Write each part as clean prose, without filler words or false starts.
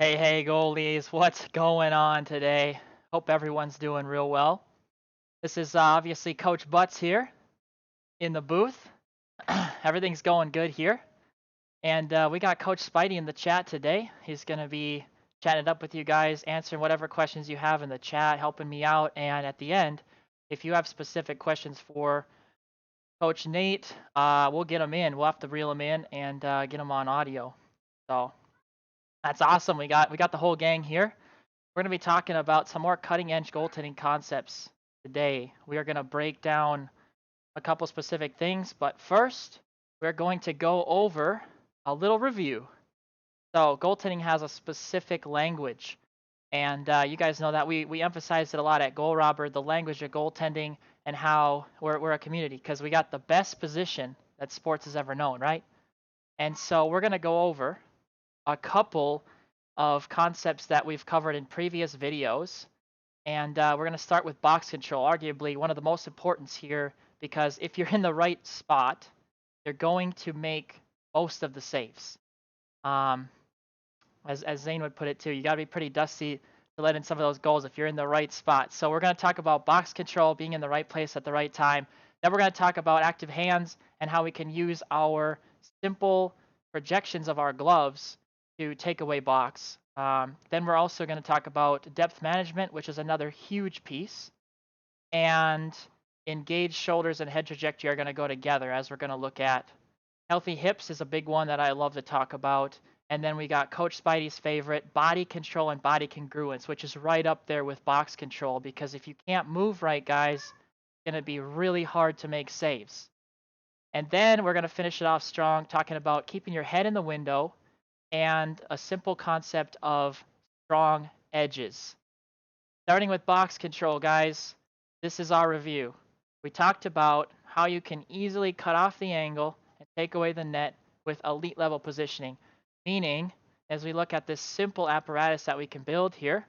Hey, goalies, what's going on today? Hope everyone's doing real well. This is obviously Coach Butts here in the booth. Everything's going good here. And we got Coach Spidey in the chat today. He's going to be chatting it up with you guys, answering whatever questions you have in the chat, helping me out. And at the end, if you have specific questions for Coach Nate, we'll get them in. We'll have to reel them in and get them on audio. So that's awesome. We got the whole gang here. We're going to be talking about some more cutting edge goaltending concepts today. We are going to break down a couple specific things, but first, we're going to go over a little review. So, goaltending has a specific language, and you guys know that we emphasize it a lot at Goalrobber, the language of goaltending, and how we're a community because we got the best position that sports has ever known, right? And so, we're going to go over a couple of concepts that we've covered in previous videos. And we're going to start with box control, arguably one of the most important here, because if you're in the right spot, you're going to make most of the saves. As Zane would put it too, you got to be pretty dusty to let in some of those goals if you're in the right spot. So we're going to talk about box control, being in the right place at the right time. Then we're going to talk about active hands and how we can use our simple projections of our gloves to take away box. Then we're also going to talk about depth management, which is another huge piece. And engaged shoulders and head trajectory are going to go together, as we're going to look at. Healthy hips is a big one that I love to talk about. And then we got Coach Spidey's favorite, body control and body congruence, which is right up there with box control, because if you can't move right, guys, it's going to be really hard to make saves. And then we're going to finish it off strong, talking about keeping your head in the window and a simple concept of strong edges. Starting with box control, guys, this is our review. We talked about how you can easily cut off the angle and take away the net with elite level positioning. Meaning, as we look at this simple apparatus that we can build here,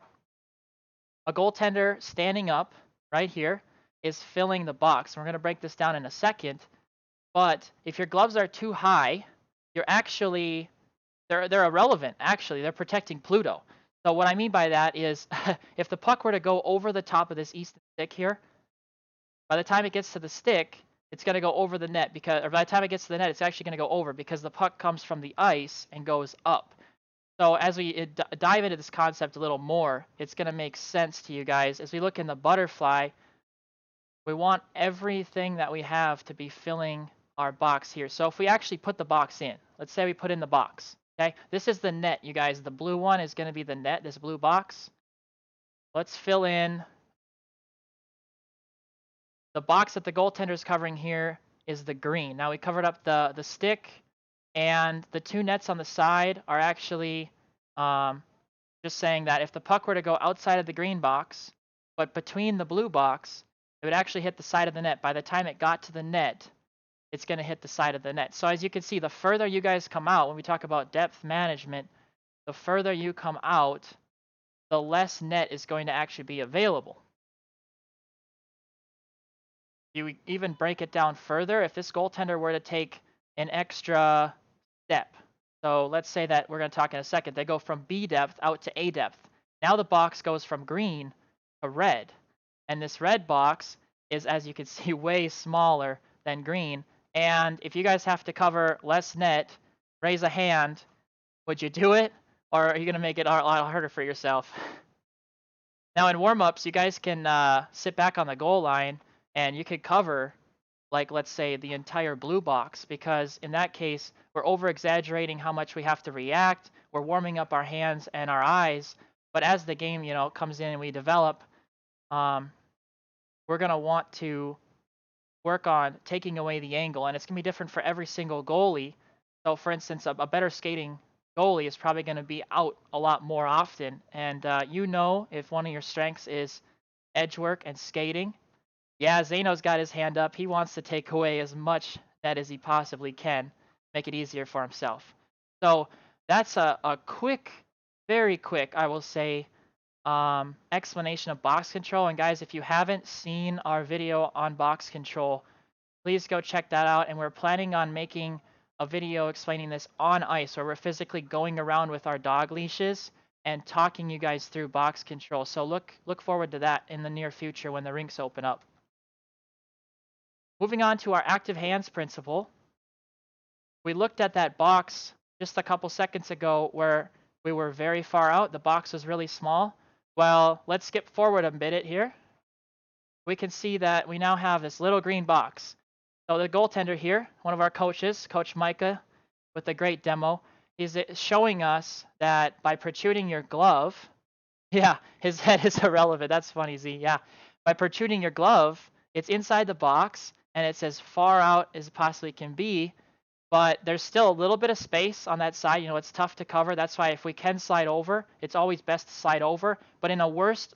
a goaltender standing up right here is filling the box. We're going to break this down in a second. But if your gloves are too high, you're actually they're irrelevant. Actually, they're protecting Pluto. So what I mean by that is, if the puck were to go over the top of this easton stick here, by the time it gets to the stick, it's going to go over the net or by the time it gets to the net, it's actually going to go over because the puck comes from the ice and goes up. So as we dive into this concept a little more, it's going to make sense to you guys. As we look in the butterfly, we want everything that we have to be filling our box here. So if we actually put the box in, let's say we put in the box, okay? This is the net, you guys. The blue one is going to be the net, this blue box. Let's fill in. The box that the goaltender is covering here is the green. Now we covered up the stick, and the two nets on the side are actually just saying that if the puck were to go outside of the green box, but between the blue box, it would actually hit the side of the net. By the time it got to the net, it's going to hit the side of the net. So as you can see, the further you guys come out, when we talk about depth management, the further you come out, the less net is going to actually be available. You even break it down further. If this goaltender were to take an extra step, so let's say that we're going to talk in a second, they go from B depth out to A depth. Now the box goes from green to red. And this red box is, as you can see, way smaller than green. And if you guys have to cover less net, raise a hand. Would you do it? Or are you going to make it a lot harder for yourself? Now in warm-ups, you guys can sit back on the goal line and you could cover, like, let's say, the entire blue box, because in that case, we're over-exaggerating how much we have to react. We're warming up our hands and our eyes. But as the game, comes in and we develop, we're going to want to work on taking away the angle, and it's going to be different for every single goalie. So, for instance, a better skating goalie is probably going to be out a lot more often. And if one of your strengths is edge work and skating, yeah, Zano's got his hand up. He wants to take away as much net as he possibly can, make it easier for himself. So that's a quick, very quick, I will say, explanation of box control. And guys, if you haven't seen our video on box control, please go check that out. And we're planning on making a video explaining this on ice, where we're physically going around with our dog leashes and talking you guys through box control. So look forward to that in the near future when the rinks open up. Moving on to our active hands principle. We looked at that box just a couple seconds ago where we were very far out. The box was really small. Well, let's skip forward a bit here. We can see that we now have this little green box. So the goaltender here, one of our coaches, Coach Micah, with a great demo, is showing us that by protruding your glove, yeah, his head is irrelevant. That's funny, Z. Yeah. By protruding your glove, it's inside the box, and it's as far out as it possibly can be, but there's still a little bit of space on that side. You know, it's tough to cover. That's why if we can slide over, it's always best to slide over. But in a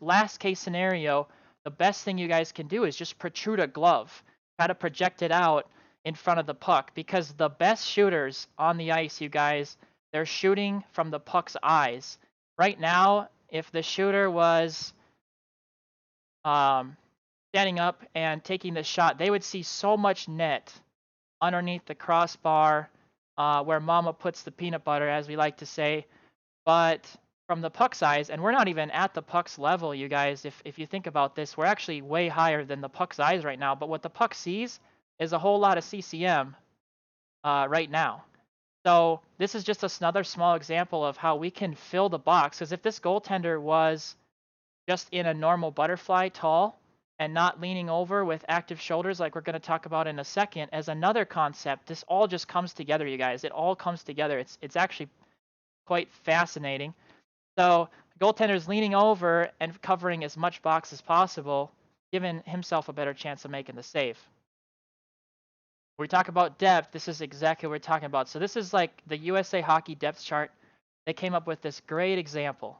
last case scenario, the best thing you guys can do is just protrude a glove. Try to project it out in front of the puck, because the best shooters on the ice, you guys, they're shooting from the puck's eyes. Right now, if the shooter was standing up and taking the shot, they would see so much net underneath the crossbar, where mama puts the peanut butter, as we like to say. But from the puck's eyes, and we're not even at the puck's level, you guys, if you think about this, we're actually way higher than the puck's eyes right now. But what the puck sees is a whole lot of CCM right now. So this is just another small example of how we can fill the box. Because if this goaltender was just in a normal butterfly tall and not leaning over with active shoulders like we're going to talk about in a second, as another concept, this all just comes together, you guys. It all comes together. It's actually quite fascinating. So goaltender's leaning over and covering as much box as possible, giving himself a better chance of making the save. When we talk about depth, this is exactly what we're talking about. So this is like the USA Hockey depth chart. They came up with this great example.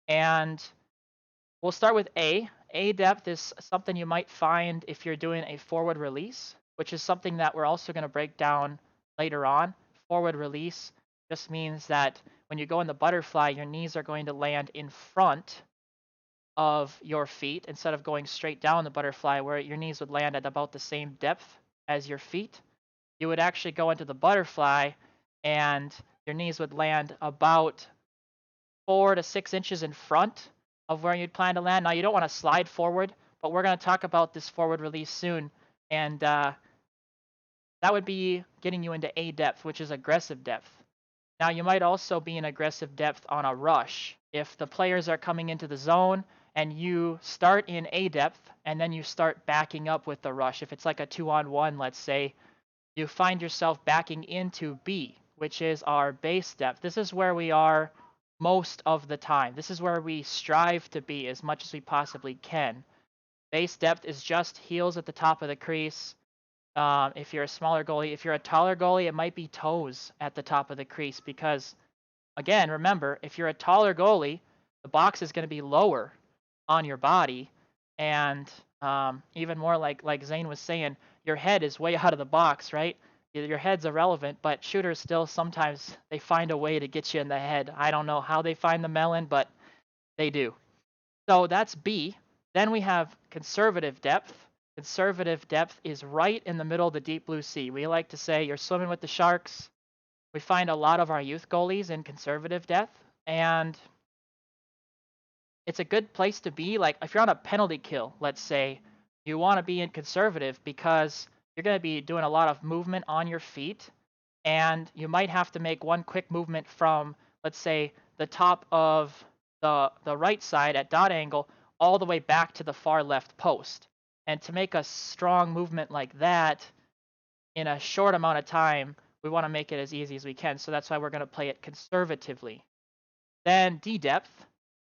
And we'll start with A. A depth is something you might find if you're doing a forward release, which is something that we're also going to break down later on. Forward release just means that when you go in the butterfly, your knees are going to land in front of your feet instead of going straight down the butterfly, where your knees would land at about the same depth as your feet. You would actually go into the butterfly and your knees would land about 4 to 6 inches in front of where you'd plan to land. Now, you don't want to slide forward, but we're going to talk about this forward release soon. And that would be getting you into A depth, which is aggressive depth. Now, you might also be in aggressive depth on a rush. If the players are coming into the zone and you start in A depth and then you start backing up with the rush, if it's like a 2-on-1, let's say, you find yourself backing into B, which is our base depth. This is where we are most of the time. This is where we strive to be as much as we possibly can. Base depth is just heels at the top of the crease. If you're a smaller goalie, if you're a taller goalie, it might be toes at the top of the crease, because, again, remember, if you're a taller goalie, the box is going to be lower on your body, and even more like Zane was saying, your head is way out of the box, right? Your head's irrelevant, but shooters still sometimes they find a way to get you in the head. I don't know how they find the melon, but they do. So that's B. Then we have conservative depth. Conservative depth is right in the middle of the deep blue sea. We like to say you're swimming with the sharks. We find a lot of our youth goalies in conservative depth, and it's a good place to be. Like if you're on a penalty kill, let's say, you want to be in conservative because you're going to be doing a lot of movement on your feet, and you might have to make one quick movement from, let's say, the top of the right side at dot angle all the way back to the far left post. And to make a strong movement like that in a short amount of time, we want to make it as easy as we can. So that's why we're going to play it conservatively. Then D depth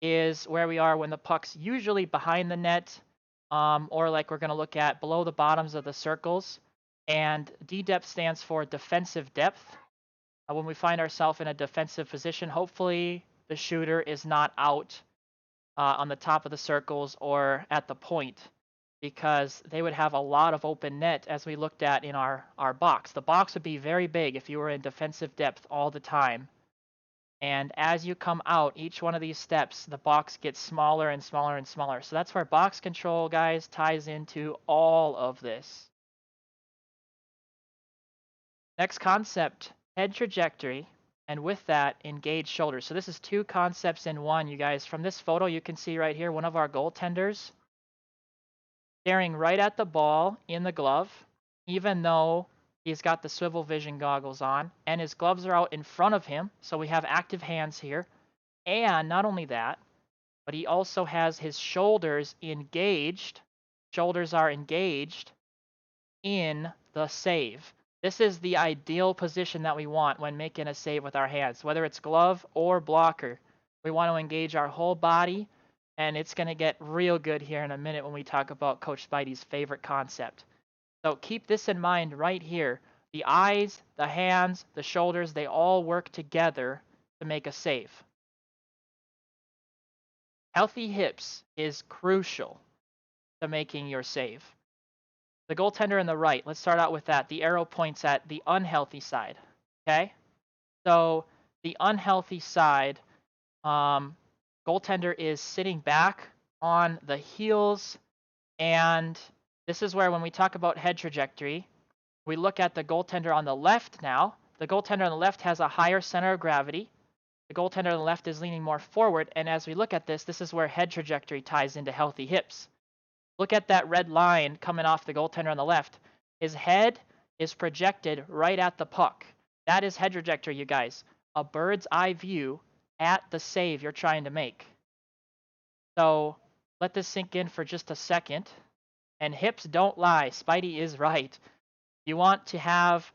is where we are when the puck's usually behind the net, or like we're going to look at below the bottoms of the circles. And D depth stands for defensive depth. When we find ourselves in a defensive position, hopefully the shooter is not out on the top of the circles or at the point, because they would have a lot of open net, as we looked at in our box. The box would be very big if you were in defensive depth all the time. And as you come out, each one of these steps, the box gets smaller and smaller and smaller. So that's where box control, guys, ties into all of this. Next concept, head trajectory. and with that, engage shoulders. So this is two concepts in one, you guys. From this photo, you can see right here one of our goaltenders staring right at the ball in the glove, even though he's got the swivel vision goggles on, and his gloves are out in front of him, so we have active hands here. And not only that, but he also has his shoulders engaged. Shoulders are engaged in the save. This is the ideal position that we want when making a save with our hands, whether it's glove or blocker. We want to engage our whole body, and it's going to get real good here in a minute when we talk about Coach Spidey's favorite concept. So keep this in mind right here. The eyes, the hands, the shoulders, they all work together to make a save. Healthy hips is crucial to making your save. The goaltender on the right, let's start out with that. The arrow points at the unhealthy side, okay? So the unhealthy side, goaltender is sitting back on the heels, and this is where when we talk about head trajectory, we look at the goaltender on the left now. The goaltender on the left has a higher center of gravity. The goaltender on the left is leaning more forward, and as we look at this, this is where head trajectory ties into healthy hips. Look at that red line coming off the goaltender on the left. His head is projected right at the puck. That is head trajectory, you guys. A bird's eye view at the save you're trying to make. So let this sink in for just a second. And hips don't lie. Spidey is right. You want to have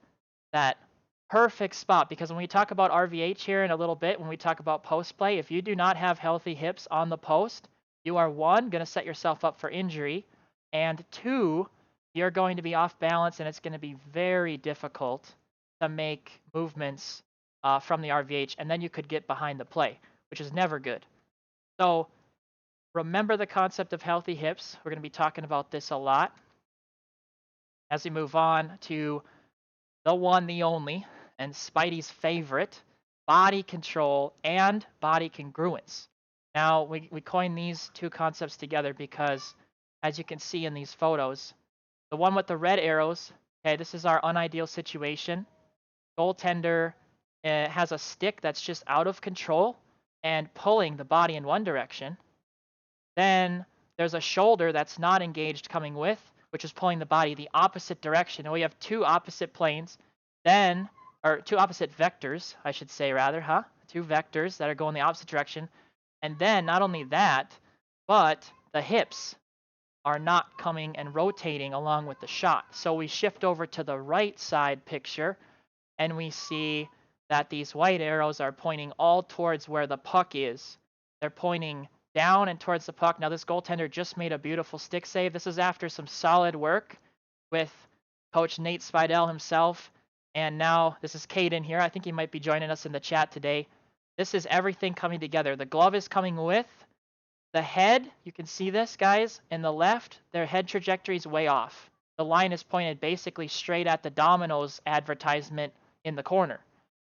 that perfect spot, because when we talk about RVH here in a little bit, when we talk about post play, if you do not have healthy hips on the post, you are one, going to set yourself up for injury, and two, you're going to be off balance, and it's going to be very difficult to make movements from the RVH, and then you could get behind the play, which is never good. So remember the concept of healthy hips. We're going to be talking about this a lot as we move on to the one, the only, and Spidey's favorite, body control and body congruence. Now, we coined these two concepts together because, as you can see in these photos, the one with the red arrows, okay, this is our unideal situation. Goaltender has a stick that's just out of control and pulling the body in one direction. Then there's a shoulder that's not engaged coming with, which is pulling the body the opposite direction. And we have two opposite planes, or two opposite vectors, I should say rather, Two vectors that are going the opposite direction. And then not only that, but the hips are not coming and rotating along with the shot. So we shift over to the right side picture, and we see that these white arrows are pointing all towards where the puck is. They're pointing down and towards the puck. Now this goaltender just made a beautiful stick save. This is after some solid work with Coach Nate Spidell himself. And now this is Caden here. I think he might be joining us in the chat today. This is everything coming together. The glove is coming with the head. You can see this, guys. In the left, their head trajectory is way off. The line is pointed basically straight at the Domino's advertisement in the corner.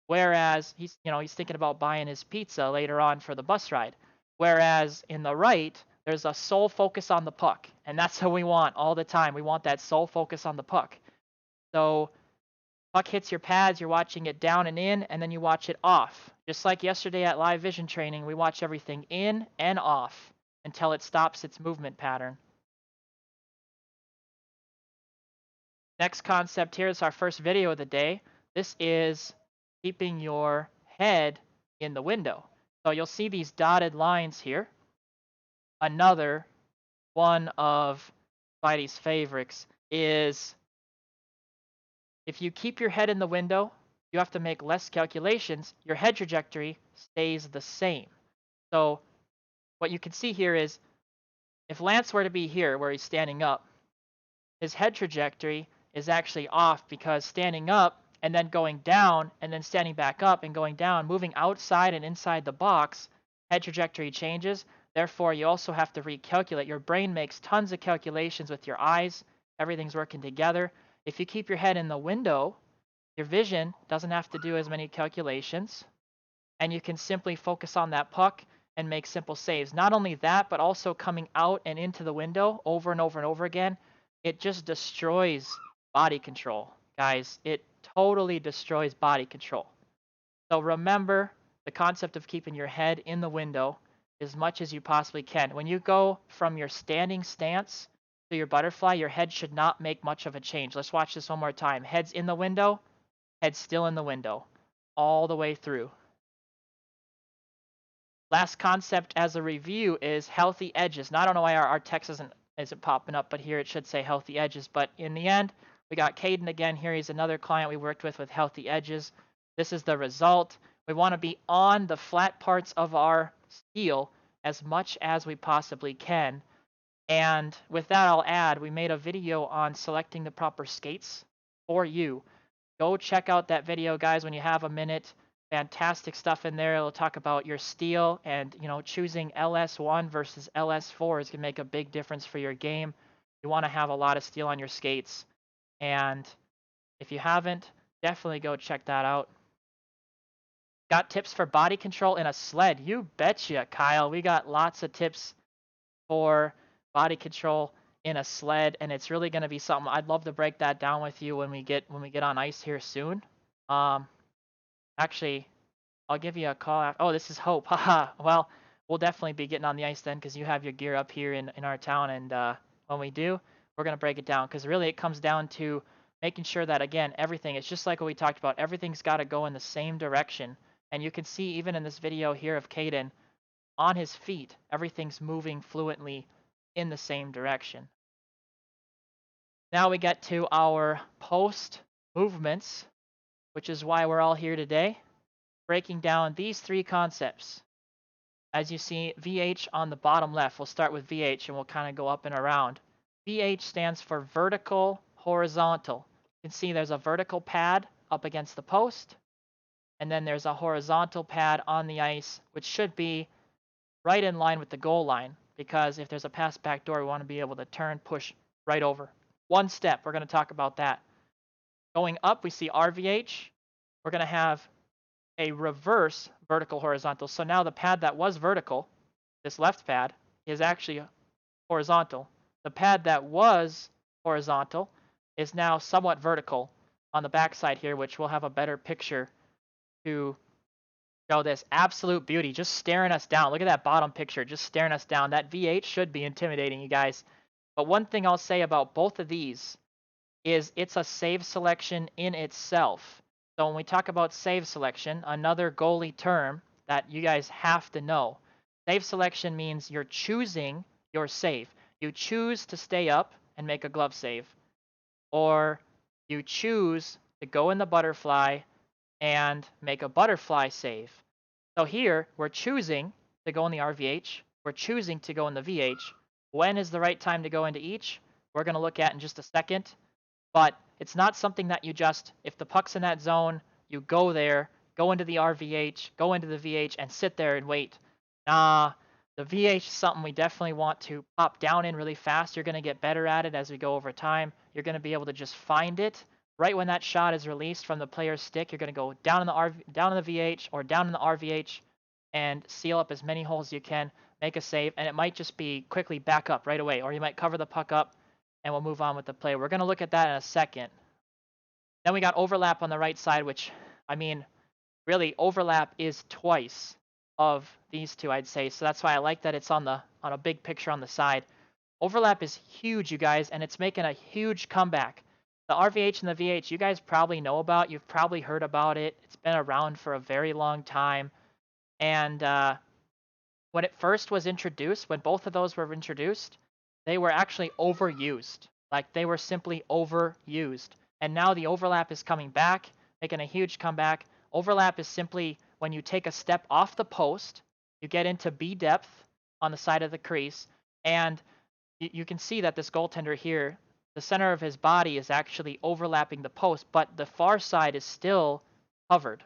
Whereas he's thinking about buying his pizza later on for the bus ride. Whereas in the right, there's a sole focus on the puck. And that's what we want all the time. We want that sole focus on the puck. So puck hits your pads, you're watching it down and in, and then you watch it off. Just like yesterday at live vision training, we watch everything in and off until it stops its movement pattern. Next concept here is our first video of the day. This is keeping your head in the window. So you'll see these dotted lines here. Another one of Spidey's favorites is if you keep your head in the window, you have to make less calculations. Your head trajectory stays the same. So what you can see here is if Lance were to be here where he's standing up, his head trajectory is actually off because standing up and then going down and then standing back up and going down, moving outside and inside the box, head trajectory changes. Therefore, you also have to recalculate. Your brain makes tons of calculations with your eyes. Everything's working together. If you keep your head in the window, your vision doesn't have to do as many calculations, and you can simply focus on that puck and make simple saves. Not only that, but also coming out and into the window over and over and over again. It just destroys body control, guys. It totally destroys body control. So remember the concept of keeping your head in the window as much as you possibly can. When you go from your standing stance to your butterfly, your head should not make much of a change. Let's watch this one more time. Head's in the window, head still in the window, all the way through. Last concept as a review is healthy edges. Now, I don't know why our text isn't popping up, but here it should say healthy edges. But in the end, we got Caden again here. He's another client we worked with healthy edges. This is the result. We want to be on the flat parts of our steel as much as we possibly can. And with that, I'll add, we made a video on selecting the proper skates for you. Go check out that video, guys, when you have a minute. Fantastic stuff in there. It'll talk about your steel and, choosing LS1 versus LS4 is going to make a big difference for your game. You want to have a lot of steel on your skates. And if you haven't, definitely go check that out. Got tips for body control in a sled? You betcha, Kyle. We got lots of tips for body control in a sled, and it's really going to be something I'd love to break that down with you when we get on ice here soon. Actually, I'll give you a call after. Oh, this is Hope. Haha. Well, we'll definitely be getting on the ice then because you have your gear up here in our town, and when we do, we're going to break it down because really it comes down to making sure that, again, everything, it's just like what we talked about, everything's got to go in the same direction. And you can see even in this video here of Caden, on his feet, everything's moving fluently in the same direction. Now we get to our post movements, which is why we're all here today, breaking down these three concepts. As you see, VH on the bottom left, we'll start with VH and we'll kind of go up and around. VH stands for vertical, horizontal. You can see there's a vertical pad up against the post, and then there's a horizontal pad on the ice, which should be right in line with the goal line, because if there's a pass back door, we want to be able to turn, push right over. One step, we're going to talk about that. Going up, we see RVH. We're going to have a reverse vertical horizontal. So now the pad that was vertical, this left pad, is actually horizontal. The pad that was horizontal is now somewhat vertical on the backside here, which we'll have a better picture to show this. Absolute beauty, just staring us down. Look at that bottom picture, just staring us down. That VH should be intimidating, you guys. But one thing I'll say about both of these is it's a save selection in itself. So when we talk about save selection, another goalie term that you guys have to know, save selection means you're choosing your save. You choose to stay up and make a glove save, or you choose to go in the butterfly and make a butterfly save. So here, we're choosing to go in the RVH. We're choosing to go in the VH. When is the right time to go into each? We're going to look at in just a second. But it's not something that you just, if the puck's in that zone, you go there, go into the RVH, go into the VH, and sit there and wait. Nah, the VH is something we definitely want to pop down in really fast. You're going to get better at it as we go over time. You're going to be able to just find it. Right when that shot is released from the player's stick, you're going to go down in the VH or down in the RVH and seal up as many holes as you can, make a save, and it might just be quickly back up right away, or you might cover the puck up and we'll move on with the play. We're going to look at that in a second. Then we got overlap on the right side, which, I mean, really overlap is twice of these two, I'd say. So that's why I like that it's on a big picture on the side. Overlap is huge, you guys, and it's making a huge comeback. The RVH and the VH, you guys probably know about. You've probably heard about it. It's been around for a very long time. And when it first was introduced, when both of those were introduced, they were actually overused. Like, they were simply overused. And now the overlap is coming back, making a huge comeback. Overlap is simply when you take a step off the post, you get into B depth on the side of the crease, and you can see that this goaltender here, the center of his body is actually overlapping the post, but the far side is still covered.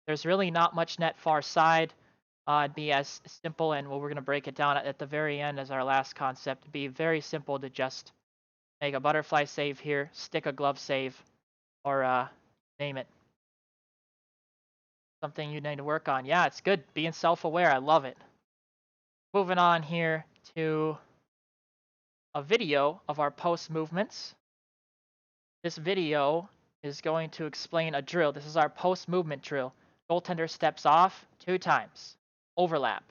There's really not much net far side. It'd be as simple, and we're going to break it down at the very end as our last concept. It'd be very simple to just make a butterfly save here, stick a glove save, or name it. Something you need to work on. Yeah, it's good. Being self-aware. I love it. Moving on here to a video of our post movements. This video is going to explain a drill. This is our post movement drill. Goaltender steps off 2 times. Overlap.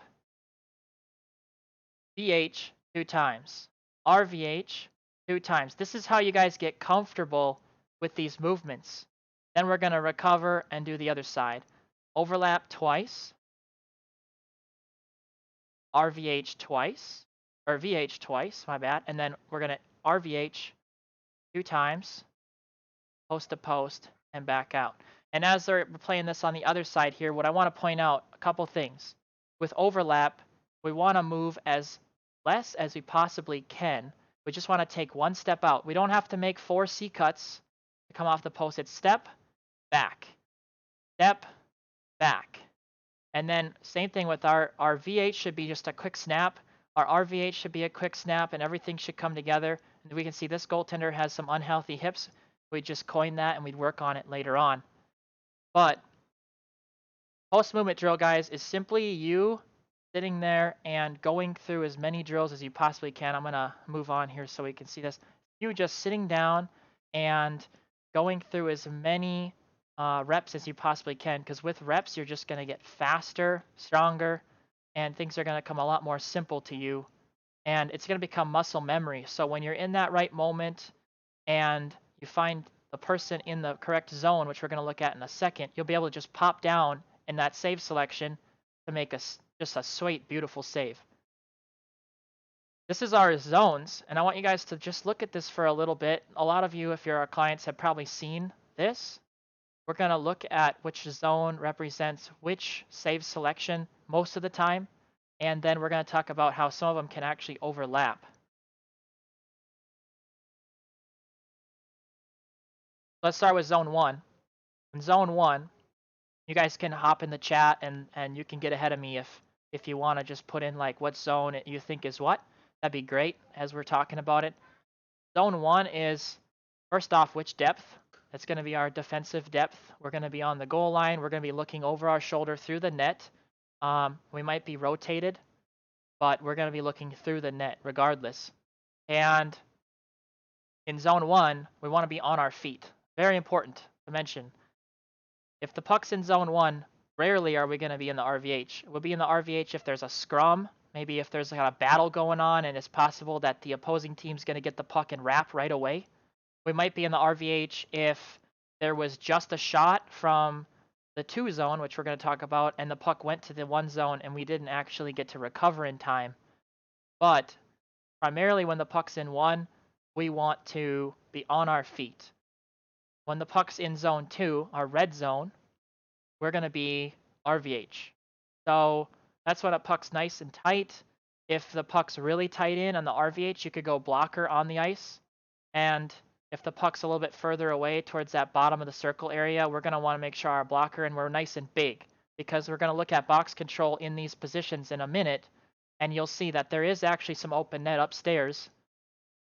VH 2 times. RVH 2 times. This is how you guys get comfortable with these movements. Then we're going to recover and do the other side. Overlap twice. RVH twice. Or VH twice, my bad. And then we're going to RVH 2 times. Post to post and back out. And as we're playing this on the other side here, what I want to point out, a couple things. With overlap, we want to move as less as we possibly can. We just want to take one step out. We don't have to make 4 C cuts to come off the post. It's step, back, step, back. And then same thing with our VH should be just a quick snap. Our RVH should be a quick snap, and everything should come together. And we can see this goaltender has some unhealthy hips. We just coin that, and we'd work on it later on. But post-movement drill, guys, is simply you sitting there and going through as many drills as you possibly can. I'm going to move on here so we can see this. You just sitting down and going through as many reps as you possibly can, because with reps, you're just going to get faster, stronger, and things are going to come a lot more simple to you. And it's going to become muscle memory. So when you're in that right moment and you find the person in the correct zone, which we're going to look at in a second, you'll be able to just pop down in that save selection to make just a sweet, beautiful save. This is our zones, and I want you guys to just look at this for a little bit. A lot of you, if you're our clients, have probably seen this. We're going to look at which zone represents which save selection most of the time, and then we're going to talk about how some of them can actually overlap. Let's start with zone 1. In zone 1, you guys can hop in the chat and you can get ahead of me if you want to just put in like what zone you think is what. That'd be great as we're talking about it. Zone 1 is, first off, which depth. That's going to be our defensive depth. We're going to be on the goal line. We're going to be looking over our shoulder through the net. We might be rotated, but we're going to be looking through the net regardless. And in zone 1, we want to be on our feet. Very important to mention. If the puck's in zone 1, rarely are we going to be in the RVH. We'll be in the RVH if there's a scrum, maybe if there's like a battle going on and it's possible that the opposing team's going to get the puck and wrap right away. We might be in the RVH if there was just a shot from the 2 zone, which we're going to talk about, and the puck went to the 1 zone and we didn't actually get to recover in time. But primarily when the puck's in 1, we want to be on our feet. When the puck's in zone 2, our red zone, we're going to be RVH. So that's when a puck's nice and tight. If the puck's really tight in on the RVH, you could go blocker on the ice. And if the puck's a little bit further away towards that bottom of the circle area, we're going to want to make sure our blocker and we're nice and big, because we're going to look at box control in these positions in a minute, and you'll see that there is actually some open net upstairs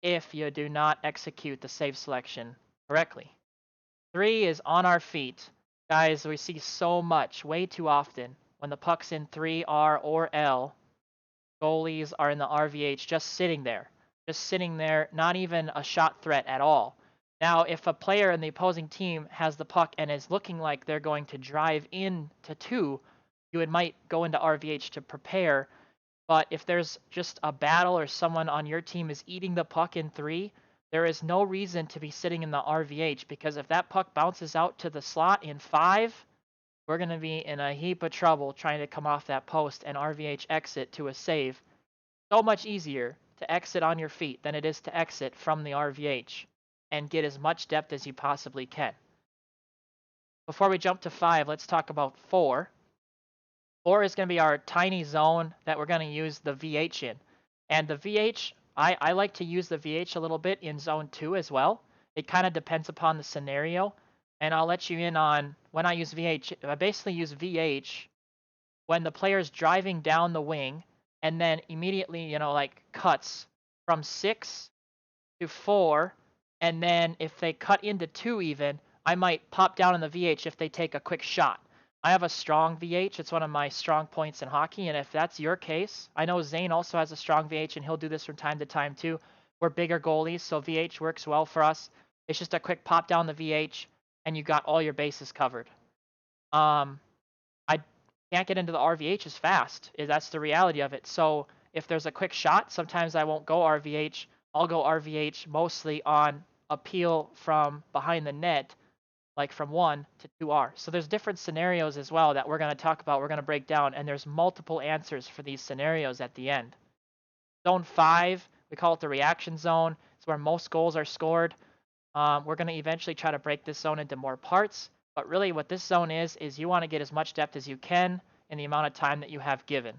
if you do not execute the save selection correctly. 3 is on our feet. Guys, we see so much, way too often, when the puck's in 3R or L, goalies are in the RVH just sitting there, not even a shot threat at all. Now, if a player in the opposing team has the puck and is looking like they're going to drive into 2, you might go into RVH to prepare. But if there's just a battle or someone on your team is eating the puck in 3, there is no reason to be sitting in the RVH, because if that puck bounces out to the slot in 5, we're going to be in a heap of trouble trying to come off that post and RVH exit to a save. So much easier to exit on your feet than it is to exit from the RVH and get as much depth as you possibly can. Before we jump to 5, let's talk about 4. 4 is going to be our tiny zone that we're going to use the VH in. And the VH, I like to use the VH a little bit in zone 2 as well. It kind of depends upon the scenario. And I'll let you in on when I use VH. I basically use VH when the player's driving down the wing and then immediately, like cuts from 6 to 4. And then if they cut into 2 even, I might pop down in the VH if they take a quick shot. I have a strong VH. It's one of my strong points in hockey. And if that's your case, I know Zane also has a strong VH, and he'll do this from time to time too. We're bigger goalies, so VH works well for us. It's just a quick pop down the VH, and you got all your bases covered. can't get into the RVH as fast. That's the reality of it. So if there's a quick shot, sometimes I won't go RVH. I'll go RVH mostly on a peel from behind the net, like from 1 to 2R. So there's different scenarios as well that we're going to talk about, we're going to break down, and there's multiple answers for these scenarios at the end. Zone 5, we call it the reaction zone. It's where most goals are scored. We're going to eventually try to break this zone into more parts, but really what this zone is you want to get as much depth as you can in the amount of time that you have given.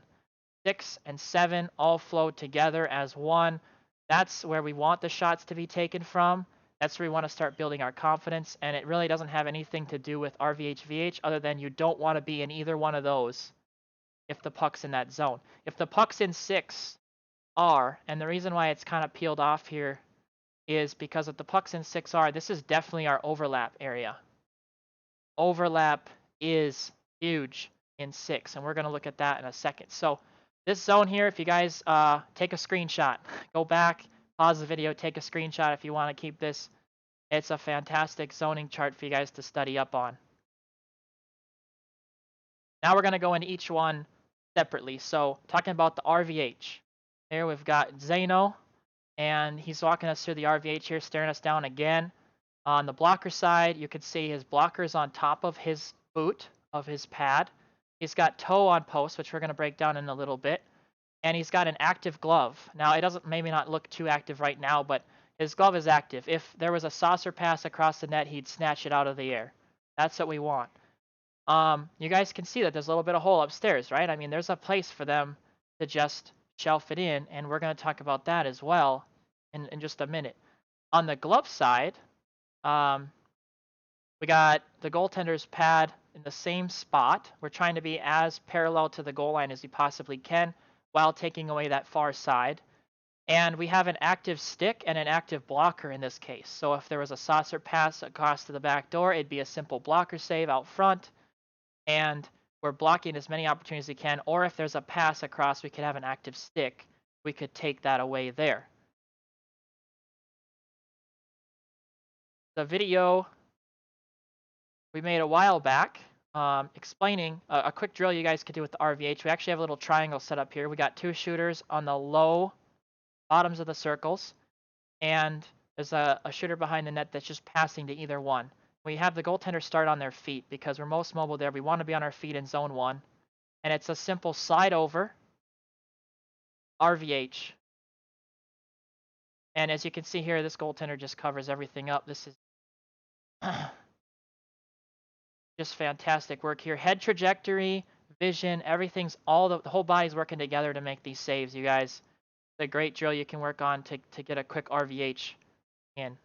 6 and 7 all flow together as one. That's where we want the shots to be taken from. That's where we want to start building our confidence, and it really doesn't have anything to do with RVH, VH, other than you don't want to be in either one of those if the puck's in that zone. If the puck's in 6R, and the reason why it's kind of peeled off here is because if the puck's in 6R, this is definitely our overlap area. Overlap is huge in 6, and we're going to look at that in a second. So this zone here, if you guys take a screenshot, go back, pause the video, take a screenshot if you want to keep this. It's a fantastic zoning chart for you guys to study up on. Now we're going to go into each one separately. So talking about the RVH. Here we've got Zeno, and he's walking us through the RVH here, staring us down again. On the blocker side, you can see his blocker is on top of his boot, of his pad. He's got toe on post, which we're going to break down in a little bit. And he's got an active glove. Now, it doesn't maybe not look too active right now, but his glove is active. If there was a saucer pass across the net, he'd snatch it out of the air. That's what we want. You guys can see that there's a little bit of hole upstairs, right? I mean, there's a place for them to just shelf it in, and we're going to talk about that as well in just a minute. On the glove side, we got the goaltender's pad in the same spot. We're trying to be as parallel to the goal line as we possibly can while taking away that far side. And we have an active stick and an active blocker in this case. So if there was a saucer pass across to the back door, it'd be a simple blocker save out front. And we're blocking as many opportunities as we can. Or if there's a pass across, we could have an active stick. We could take that away there. The video we made a while back explaining a quick drill you guys could do with the RVH. We actually have a little triangle set up here. We got 2 shooters on the low bottoms of the circles, and there's a shooter behind the net that's just passing to either one. We have the goaltender start on their feet because we're most mobile there. We want to be on our feet in zone 1, and it's a simple slide over RVH. And as you can see here, this goaltender just covers everything up. This is just fantastic work here. Head trajectory, vision, everything's the whole body's working together to make these saves, you guys. It's a great drill you can work on to get a quick RVH in.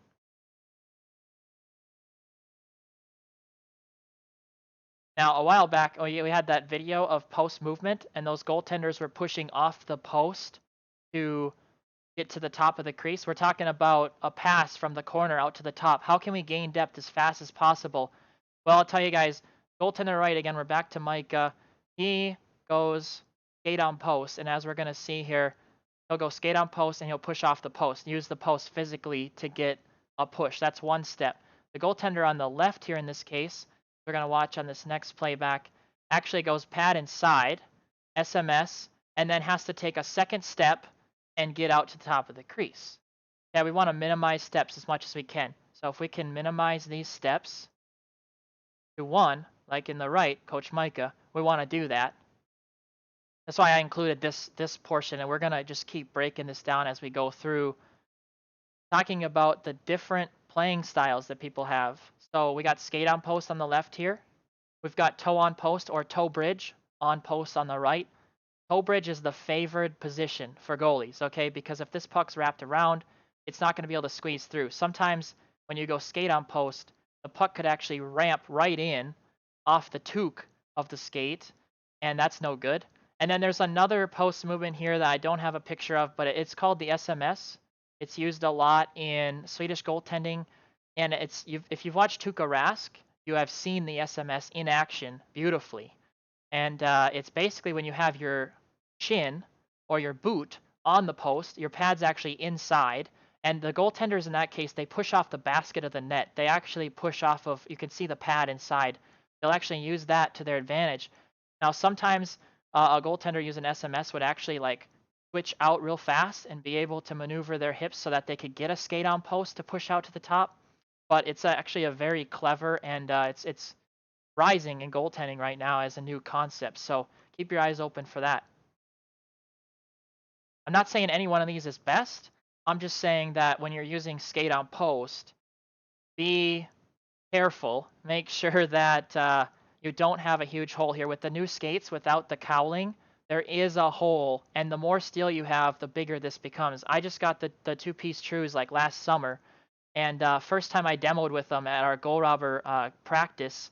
Now, a while back, we had that video of post movement, and those goaltenders were pushing off the post to get to the top of the crease. We're talking about a pass from the corner out to the top. How can we gain depth as fast as possible? Well, I'll tell you guys, goaltender right, again, we're back to Micah. He goes skate on post, and as we're going to see here, he'll go skate on post, and he'll push off the post, use the post physically to get a push. That's one step. The goaltender on the left here in this case, we're going to watch on this next playback, actually goes pad inside, SMS, and then has to take a second step and get out to the top of the crease. Yeah, we want to minimize steps as much as we can. So if we can minimize these steps to 1, like in the right, Coach Micah, we want to do that. That's why I included this portion, and we're going to just keep breaking this down as we go through, talking about the different playing styles that people have. So we got skate on post on the left here. We've got toe on post or toe bridge on post on the right. Toe bridge is the favored position for goalies, okay? Because if this puck's wrapped around, it's not going to be able to squeeze through. Sometimes when you go skate on post, the puck could actually ramp right in off the toque of the skate, and that's no good. And then there's another post movement here that I don't have a picture of, but it's called the SMS. It's used a lot in Swedish goaltending, and if you've watched Tuukka Rask, you have seen the SMS in action beautifully. And it's basically when you have your shin or your boot on the post, your pad's actually inside, and the goaltenders in that case, they push off the basket of the net. They actually push off of, you can see the pad inside. They'll actually use that to their advantage. Now, sometimes a goaltender using SMS would actually like switch out real fast and be able to maneuver their hips so that they could get a skate on post to push out to the top. But it's actually a very clever, and it's rising in goaltending right now as a new concept. So keep your eyes open for that. I'm not saying any one of these is best. I'm just saying that when you're using skate on post, be careful. Make sure that you don't have a huge hole here. With the new skates, without the cowling, there is a hole, and the more steel you have, the bigger this becomes. I just got the two-piece trues like last summer, and first time I demoed with them at our Goalrobber practice,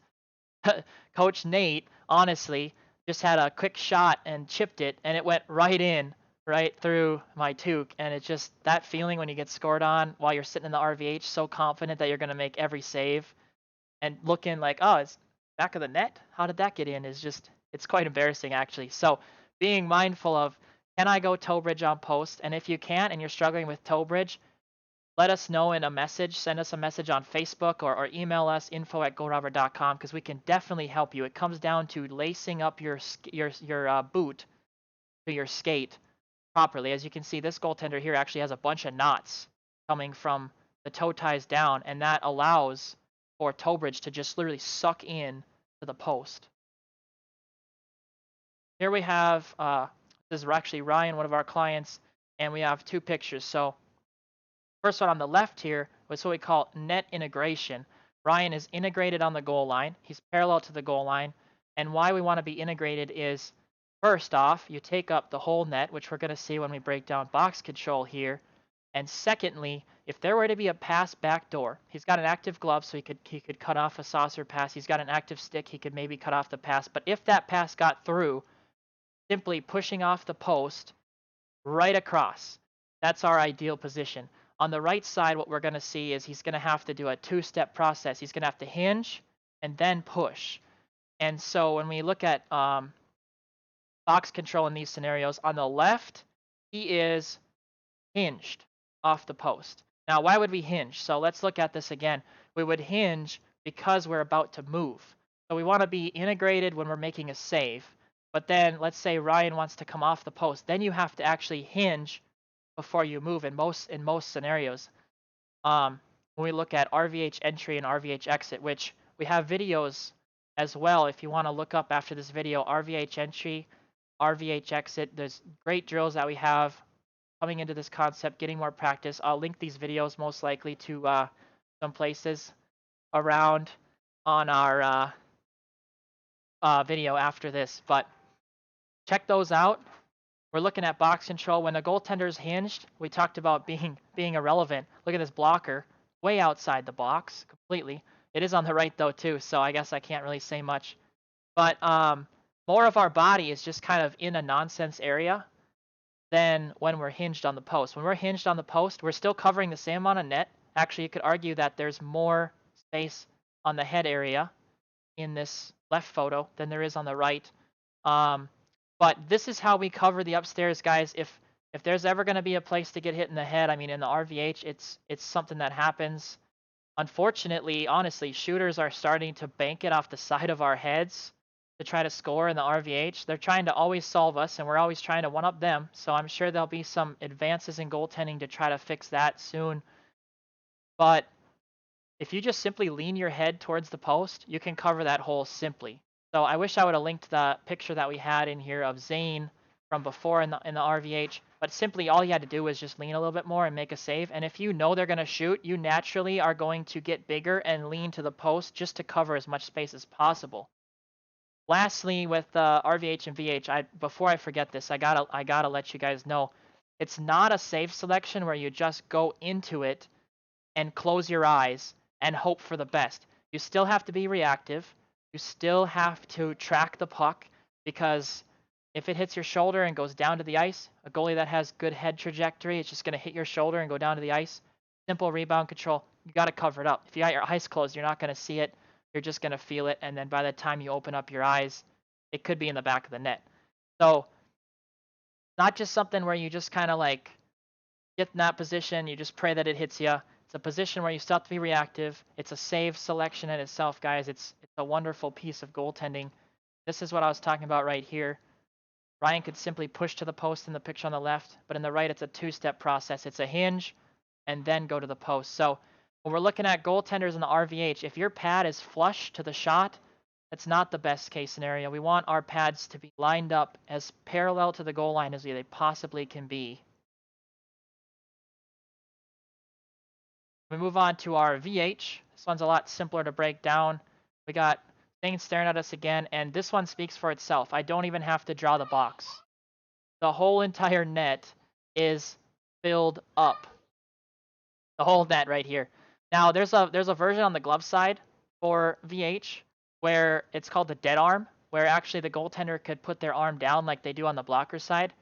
Coach Nate, honestly, just had a quick shot and chipped it, and it went right in, right through my toque. And it's just that feeling when you get scored on while you're sitting in the RVH, so confident that you're going to make every save, and looking like, oh, it's back of the net. How did that get in? Is just, it's quite embarrassing actually. So being mindful of, can I go toe bridge on post? And if you can't and you're struggling with toe bridge, let us know in a message. Send us a message on Facebook, or email us info@goalrobber.com, because we can definitely help you. It comes down to lacing up your boot to your skate properly. As you can see, this goaltender here actually has a bunch of knots coming from the toe ties down, and that allows for toe bridge to just literally suck in to the post. Here we have, this is actually Ryan, one of our clients, and we have two pictures. So first one on the left here was what we call net integration. Ryan is integrated on the goal line. He's parallel to the goal line. And why we want to be integrated is, first off, you take up the whole net, which we're going to see when we break down box control here. And secondly, if there were to be a pass backdoor, he's got an active glove, so he could cut off a saucer pass. He's got an active stick, he could maybe cut off the pass. But if that pass got through, simply pushing off the post right across, that's our ideal position. On the right side, what we're going to see is he's going to have to do a two-step process. He's going to have to hinge and then push. And so when we look at box control in these scenarios, on the left, he is hinged off the post. Now, why would we hinge? So let's look at this again. We would hinge because we're about to move. So we want to be integrated when we're making a save. But then let's say Ryan wants to come off the post. Then you have to actually hinge before you move in most scenarios. When we look at RVH entry and RVH exit, which we have videos as well. If you want to look up after this video, RVH entry, RVH exit, there's great drills that we have coming into this concept, getting more practice. I'll link these videos most likely to some places around on our video after this, but check those out. We're looking at box control. When the goaltender's hinged, we talked about being irrelevant. Look at this blocker, way outside the box completely. It is on the right though too, so I guess I can't really say much. But more of our body is just kind of in a nonsense area than when we're hinged on the post. When we're hinged on the post, we're still covering the same amount of net. Actually, you could argue that there's more space on the head area in this left photo than there is on the right. But this is how we cover the upstairs, guys. If there's ever going to be a place to get hit in the head, I mean, in the RVH, it's something that happens. Unfortunately, honestly, shooters are starting to bank it off the side of our heads to try to score in the RVH. They're trying to always solve us, and we're always trying to one-up them. So I'm sure there'll be some advances in goaltending to try to fix that soon. But if you just simply lean your head towards the post, you can cover that hole simply. So I wish I would have linked the picture that we had in here of Zane from before in the RVH. But simply all you had to do was just lean a little bit more and make a save. And if you know they're going to shoot, you naturally are going to get bigger and lean to the post just to cover as much space as possible. Lastly, with RVH and VH, before I forget this, I gotta let you guys know, it's not a save selection where you just go into it and close your eyes and hope for the best. You still have to be reactive. You still have to track the puck, because if it hits your shoulder and goes down to the ice, a goalie that has good head trajectory, it's just going to hit your shoulder and go down to the ice. Simple rebound control. You got to cover it up. If you got your eyes closed, you're not going to see it. You're just going to feel it. And then by the time you open up your eyes, it could be in the back of the net. So not just something where you just kind of like get in that position, you just pray that it hits you. It's a position where you still have to be reactive. It's a save selection in itself, guys. It's a wonderful piece of goaltending. This is what I was talking about right here. Ryan could simply push to the post in the picture on the left, but in the right, it's a two-step process. It's a hinge and then go to the post. So when we're looking at goaltenders in the RVH, if your pad is flush to the shot, that's not the best case scenario. We want our pads to be lined up as parallel to the goal line as they possibly can be. We move on to our VH. This one's a lot simpler to break down. We got things staring at us again, and this one speaks for itself. I don't even have to draw the box. The whole entire net is filled up. The whole net right here. Now there's a version on the glove side for VH where it's called the dead arm, where actually the goaltender could put their arm down like they do on the blocker side.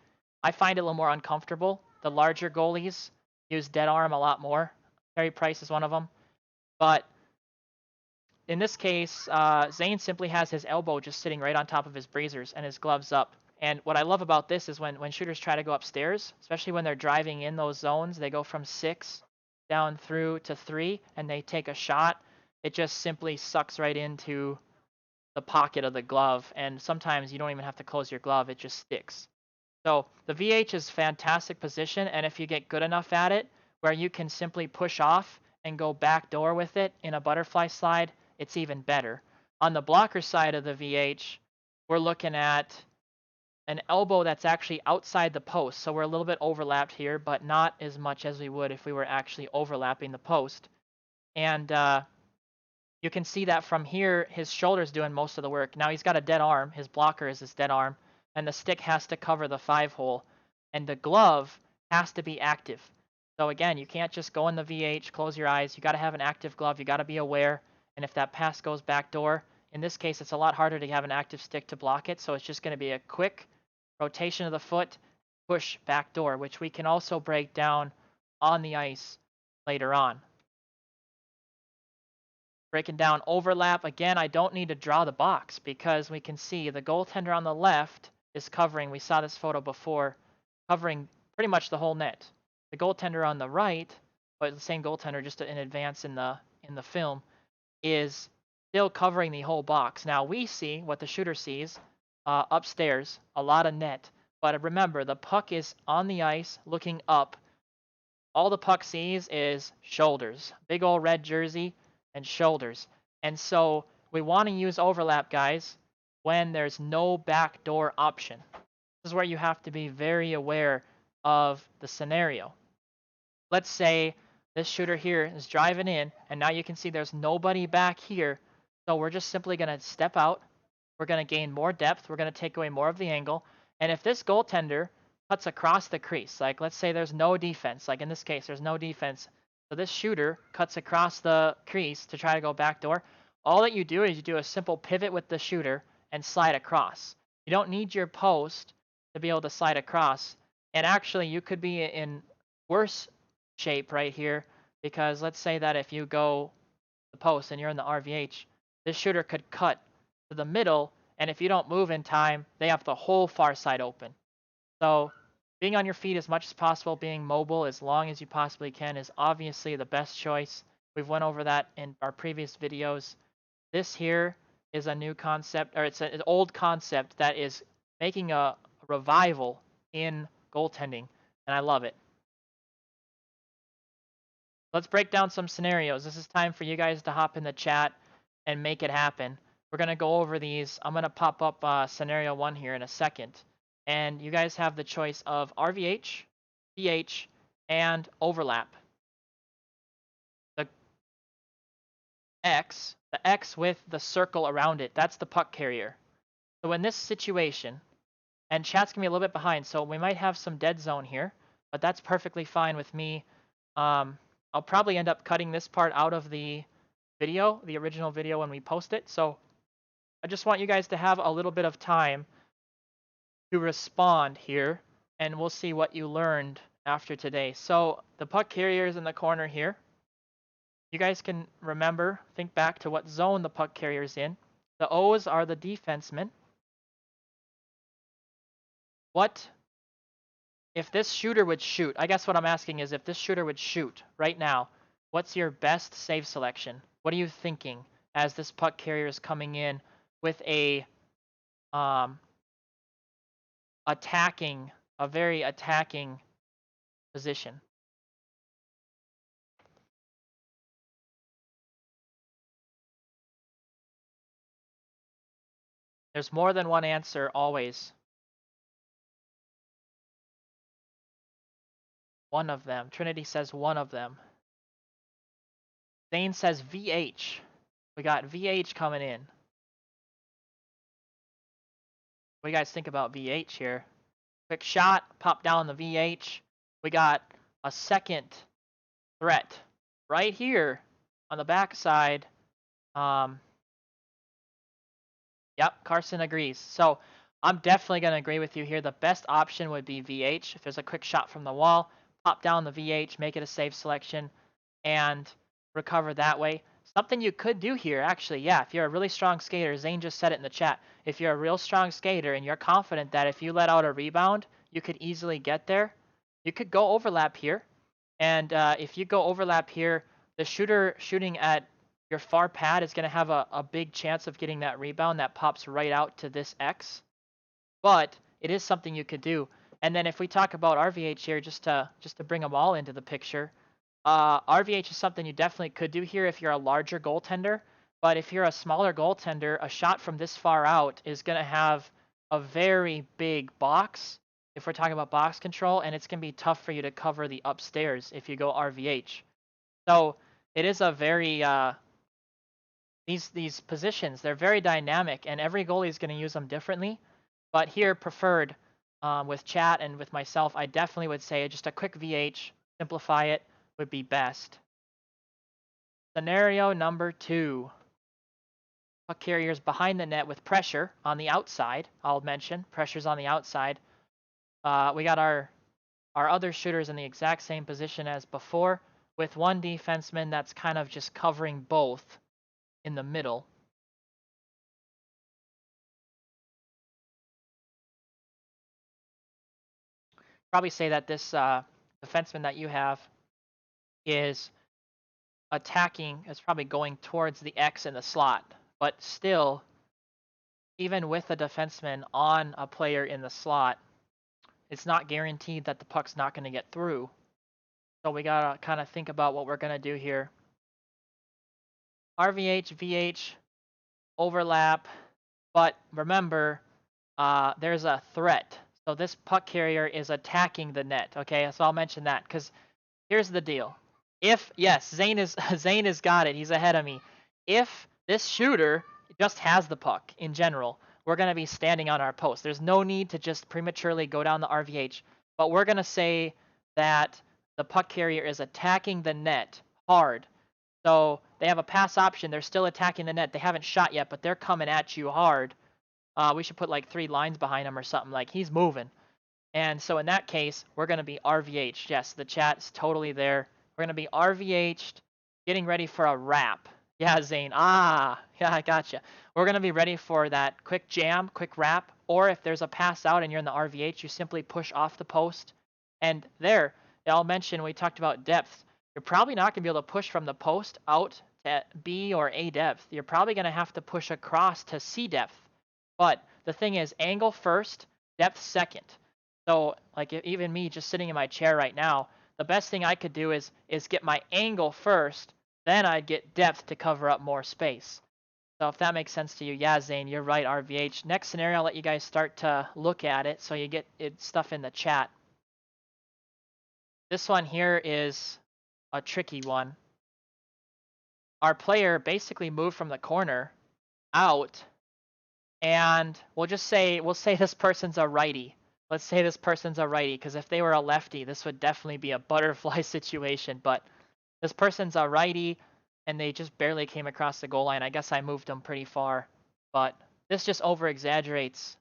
I find it a little more uncomfortable. The larger goalies use dead arm a lot more. Carey Price is one of them. But in this case, Zane simply has his elbow just sitting right on top of his braziers and his gloves up. And what I love about this is when shooters try to go upstairs, especially when they're driving in those zones, they go from 6 down through to 3 and they take a shot. It just simply sucks right into the pocket of the glove. And sometimes you don't even have to close your glove. It just sticks. So the VH is fantastic position. And if you get good enough at it where you can simply push off and go back door with it in a butterfly slide, it's even better. On the blocker side of the VH, we're looking at an elbow that's actually outside the post. So we're a little bit overlapped here, but not as much as we would if we were actually overlapping the post. And you can see that from here, his shoulder's doing most of the work. Now he's got a dead arm. His blocker is his dead arm. And the stick has to cover the 5-hole. And the glove has to be active. So again, you can't just go in the VH, close your eyes. You got to have an active glove. You got to be aware. And if that pass goes back door, in this case, it's a lot harder to have an active stick to block it. So it's just going to be a quick rotation of the foot, push back door, which we can also break down on the ice later on. Breaking down overlap, again, I don't need to draw the box because we can see the goaltender on the left is covering, we saw this photo before, covering pretty much the whole net. The goaltender on the right, but the same goaltender just in advance in the film, is still covering the whole box. Now we see what the shooter sees upstairs, a lot of net. But remember, the puck is on the ice looking up. All the puck sees is shoulders, big old red jersey and shoulders. And so we want to use overlap, guys, when there's no backdoor option. This is where you have to be very aware of the scenario. Let's say this shooter here is driving in, and now you can see there's nobody back here. So we're just simply going to step out. We're going to gain more depth. We're going to take away more of the angle. And if this goaltender cuts across the crease, like let's say there's no defense, like in this case, there's no defense. So this shooter cuts across the crease to try to go backdoor. All that you do is you do a simple pivot with the shooter and slide across. You don't need your post to be able to slide across. And actually, you could be in worse shape right here because let's say that if you go the post and you're in the RVH, this shooter could cut to the middle, and if you don't move in time, they have the whole far side open. So being on your feet as much as possible, being mobile as long as you possibly can is obviously the best choice. We've went over that in our previous videos. This here is a new concept, or it's an old concept that is making a revival in goaltending, and I love it. Let's break down some scenarios. This is time for you guys to hop in the chat and make it happen. We're going to go over these. I'm going to pop up scenario 1 here in a second. And you guys have the choice of RVH, VH, and overlap. The X with the circle around it, that's the puck carrier. So in this situation, and chat's going to be a little bit behind, so we might have some dead zone here, but that's perfectly fine with me. I'll probably end up cutting this part out of the video, the original video when we post it. So I just want you guys to have a little bit of time to respond here, and we'll see what you learned after today. So the puck carrier is in the corner here. You guys can remember, think back to what zone the puck carrier is in. The O's are the defensemen. What if this shooter would shoot? I guess what I'm asking is if this shooter would shoot right now, what's your best save selection? What are you thinking as this puck carrier is coming in with a attacking, a very attacking position. There's more than one answer always. One of them. Trinity says one of them. Zane says VH. We got VH coming in. What do you guys think about VH here? Quick shot, pop down the VH. We got a second threat right here on the backside. Yep, Carson agrees. So I'm definitely going to agree with you here. The best option would be VH. If there's a quick shot from the wall, pop down the VH, make it a safe selection, and recover that way. Something you could do here, actually, yeah, if you're a really strong skater, Zane just said it in the chat. If you're a real strong skater and you're confident that if you let out a rebound, you could easily get there, you could go overlap here. And if you go overlap here, the shooter shooting at your far pad is going to have a big chance of getting that rebound that pops right out to this X. But it is something you could do. And then if we talk about RVH here, just to bring them all into the picture, RVH is something you definitely could do here if you're a larger goaltender. But if you're a smaller goaltender, a shot from this far out is going to have a very big box if we're talking about box control, and it's going to be tough for you to cover the upstairs if you go RVH. So it is a very these positions, they're very dynamic, and every goalie is going to use them differently. But here, preferred with chat and with myself, I definitely would say just a quick VH, simplify it, would be best. Scenario number 2. Puck carriers behind the net with pressure on the outside. I'll mention pressure's on the outside. We got our other shooters in the exact same position as before, with one defenseman that's kind of just covering both in the middle. Probably say that this defenseman that you have is attacking, is probably going towards the X in the slot, but still, even with a defenseman on a player in the slot, it's not guaranteed that the puck's not going to get through. So we gotta kind of think about what we're gonna do here. RVH, VH, overlap, but remember, there's a threat. So this puck carrier is attacking the net. Okay, so I'll mention that because here's the deal. If yes, Zane has got it. He's ahead of me. If this shooter just has the puck in general, we're gonna be standing on our post. There's no need to just prematurely go down the RVH, but we're gonna say that the puck carrier is attacking the net hard. So they have a pass option. They're still attacking the net. They haven't shot yet, but they're coming at you hard. We should put like 3 lines behind him or something. Like he's moving. And so in that case, we're going to be RVH. Yes, the chat's totally there. We're going to be RVH'd, getting ready for a wrap. Yeah, Zane. Yeah, I gotcha. We're going to be ready for that quick jam, quick wrap. Or if there's a pass out and you're in the RVH, you simply push off the post. And there, I'll mention, we talked about depth. You're probably not going to be able to push from the post out to B or A depth. You're probably going to have to push across to C depth. But the thing is, angle first, depth second. So, like even me just sitting in my chair right now, the best thing I could do is get my angle first, then I'd get depth to cover up more space. So if that makes sense to you, yeah, Zane, you're right, RVH. Next scenario, I'll let you guys start to look at it so you get stuff in the chat. This one here is a tricky one. Our player basically moved from the corner out, and we'll say this person's a righty. Let's say this person's a righty, because if they were a lefty, this would definitely be a butterfly situation. But this person's a righty, and they just barely came across the goal line. I guess I moved them pretty far, but this just over-exaggerates.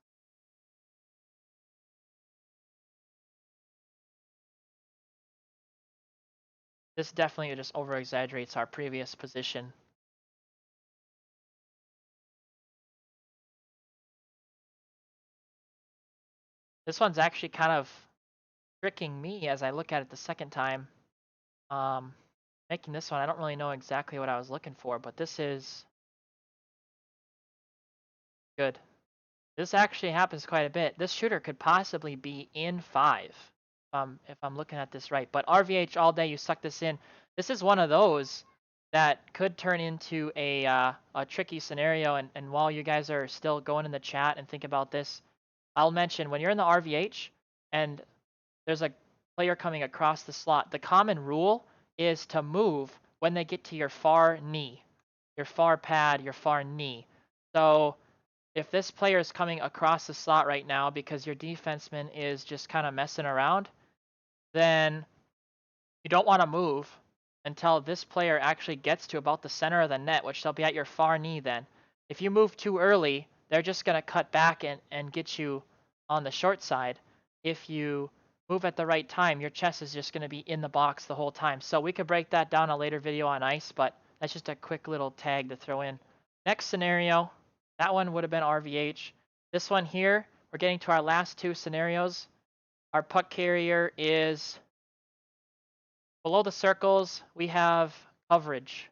This definitely just over-exaggerates our previous position. This one's actually kind of tricking me as I look at it the second time. Making this one, I don't really know exactly what I was looking for, but this is good. This actually happens quite a bit. This shooter could possibly be in 5, if I'm looking at this right. But RVH all day, you suck this in. This is one of those that could turn into a tricky scenario. And while you guys are still going in the chat and think about this, I'll mention when you're in the RVH and there's a player coming across the slot, the common rule is to move when they get to your far knee, your far pad, your far knee. So if this player is coming across the slot right now because your defenseman is just kind of messing around, then you don't want to move until this player actually gets to about the center of the net, which they'll be at your far knee then. If you move too early, they're just going to cut back and get you on the short side. If you move at the right time, your chest is just going to be in the box the whole time. So we could break that down in a later video on ice, but that's just a quick little tag to throw in. Next scenario, that one would have been RVH. This one here, we're getting to our last two scenarios. Our puck carrier is below the circles. We have coverage.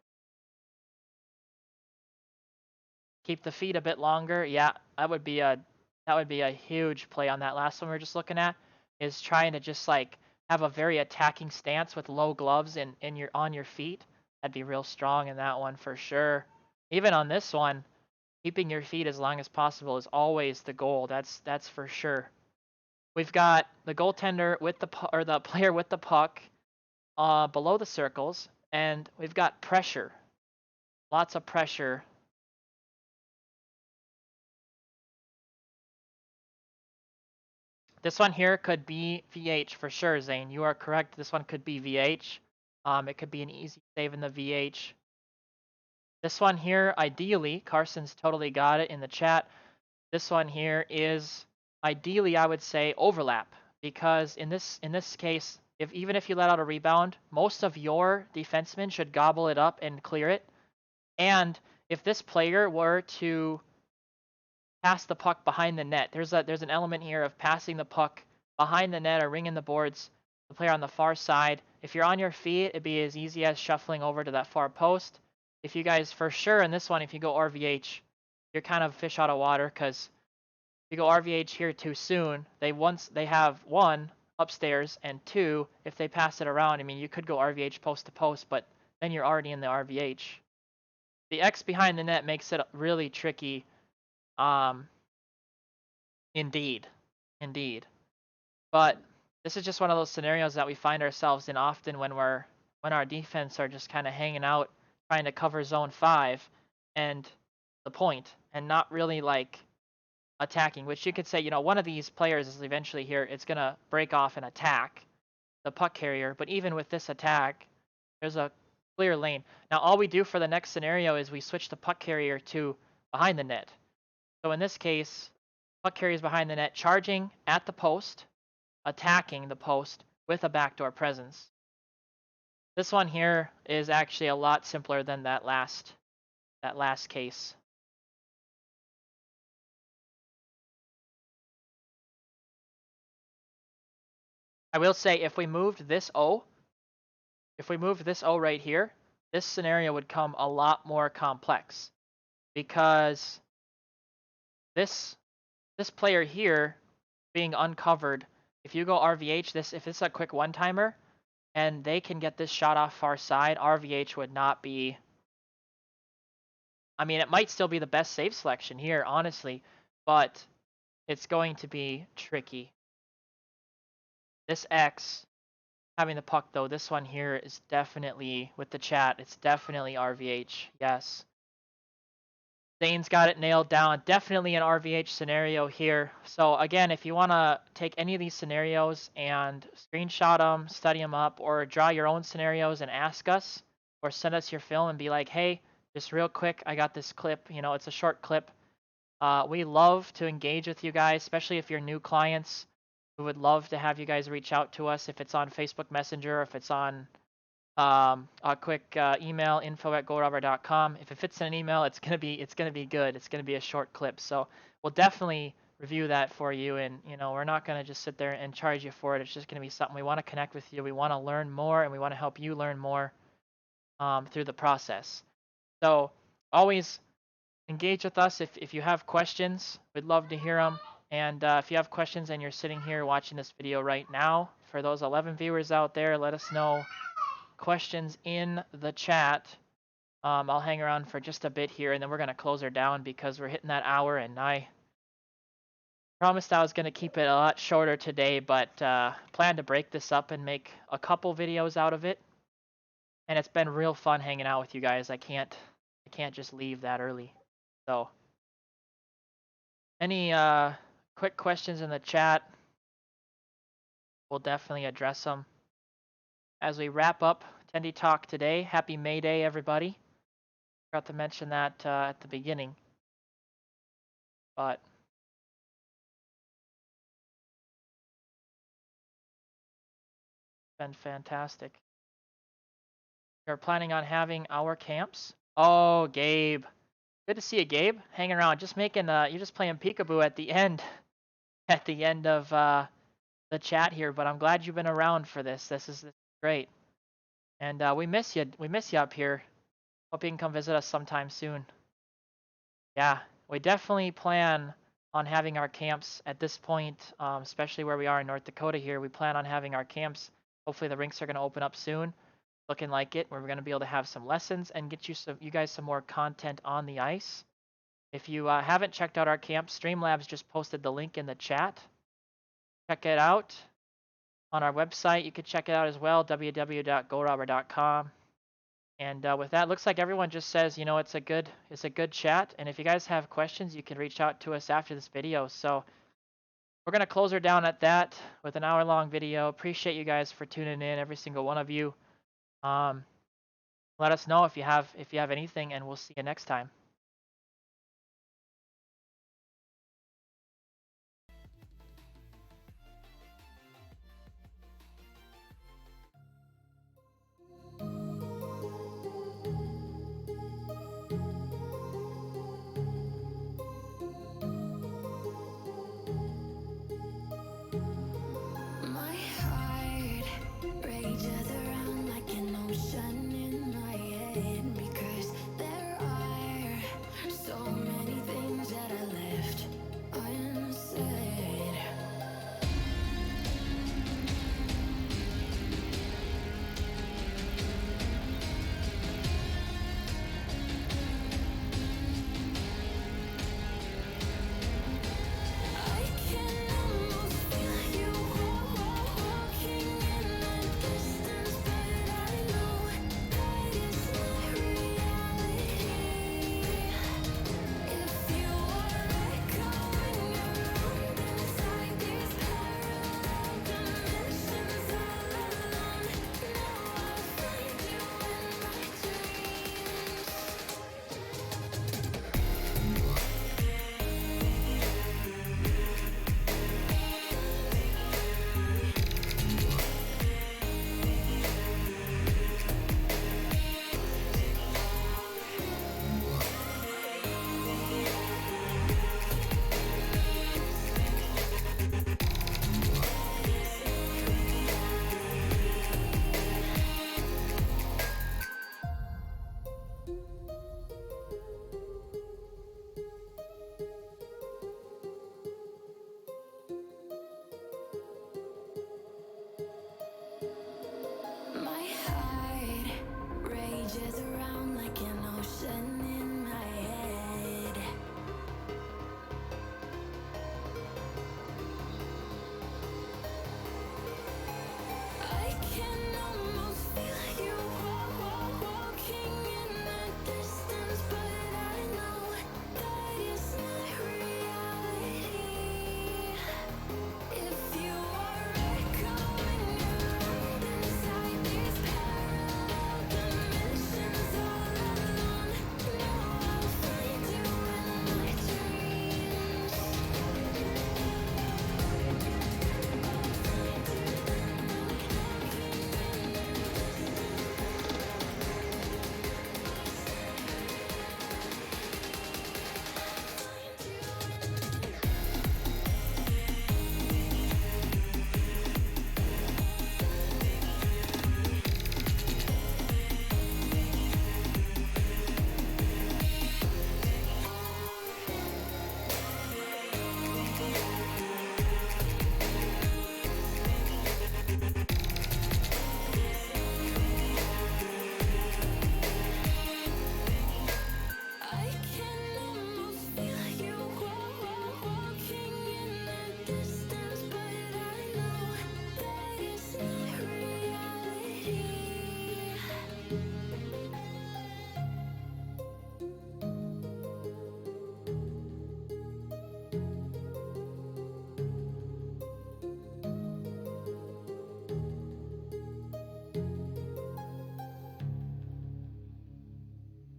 Keep the feet a bit longer. Yeah, that would be a huge play on that last one we were just looking at. Is trying to just like have a very attacking stance with low gloves and on your feet. That'd be real strong in that one for sure. Even on this one, keeping your feet as long as possible is always the goal. That's for sure. We've got the goaltender with the player with the puck below the circles, and we've got pressure. Lots of pressure. This one here could be VH for sure, Zane. You are correct. This one could be VH. It could be an easy save in the VH. This one here, ideally, Carson's totally got it in the chat. This one here is ideally, I would say, overlap, because in this case, even if you let out a rebound, most of your defensemen should gobble it up and clear it. And if this player were to pass the puck behind the net, there's an element here of passing the puck behind the net or ringing the boards, the player on the far side. If you're on your feet, it'd be as easy as shuffling over to that far post. If you guys, for sure, in this one, if you go RVH, you're kind of fish out of water, because if you go RVH here too soon, they have one upstairs, and two, if they pass it around, I mean, you could go RVH post to post, but then you're already in the RVH. The X behind the net makes it really tricky. Indeed. But this is just one of those scenarios that we find ourselves in often when our defense are just kind of hanging out trying to cover zone 5 and the point, and not really like attacking, which you could say, one of these players is eventually here, it's going to break off and attack the puck carrier. But even with this attack, there's a clear lane. Now all we do for the next scenario is we switch the puck carrier to behind the net. So in this case, puck carrier is behind the net, charging at the post, attacking the post with a backdoor presence. This one here is actually a lot simpler than that last case. I will say if we moved this O right here, this scenario would come a lot more complex, because this player here being uncovered, if you go RVH, if it's a quick one-timer and they can get this shot off far side, RVH would not be, I mean, it might still be the best save selection here, honestly, but it's going to be tricky. This X having the puck, though, this one here is definitely, with the chat, it's definitely RVH, yes. Zane's got it nailed down. Definitely an RVH scenario here. So again, if you want to take any of these scenarios and screenshot them, study them up, or draw your own scenarios and ask us, or send us your film and be like, hey, just real quick, I got this clip. It's a short clip. We love to engage with you guys, especially if you're new clients. We would love to have you guys reach out to us if it's on Facebook Messenger, if it's on a quick email, info@goalrobber.com. If it fits in an email, it's gonna be good. It's gonna be a short clip. So we'll definitely review that for you, and we're not gonna just sit there and charge you for it. It's just gonna be something we want to connect with you. We want to learn more, and we want to help you learn more through the process. So always engage with us if you have questions. We'd love to hear them. And if you have questions and you're sitting here watching this video right now, for those 11 viewers out there, let us know questions in the chat. I'll hang around for just a bit here, and then we're going to close her down because we're hitting that hour, and I promised I was going to keep it a lot shorter today, but plan to break this up and make a couple videos out of it. And it's been real fun hanging out with you guys. I can't just leave that early. So any quick questions in the chat, we'll definitely address them as we wrap up Tendy Talk today. Happy May Day, everybody. Forgot to mention that at the beginning, but it's been fantastic. We're planning on having our camps. Oh, Gabe. Good to see you, Gabe. Hanging around, just making you're just playing peekaboo at the end of the chat here, but I'm glad you've been around for this. This is great. And we miss you. We miss you up here. Hope you can come visit us sometime soon. Yeah, we definitely plan on having our camps at this point, especially where we are in North Dakota here. We plan on having our camps. Hopefully the rinks are going to open up soon. Looking like it, where we're going to be able to have some lessons and get you guys some more content on the ice. If you haven't checked out our camp, Streamlabs just posted the link in the chat. Check it out on our website. You can check it out as well, www.goalrobber.com. And with that, looks like everyone just says, you know, it's a good chat. And if you guys have questions, you can reach out to us after this video. So we're gonna close her down at that with an hour-long video. Appreciate you guys for tuning in, every single one of you. Let us know if you have anything, and we'll see you next time.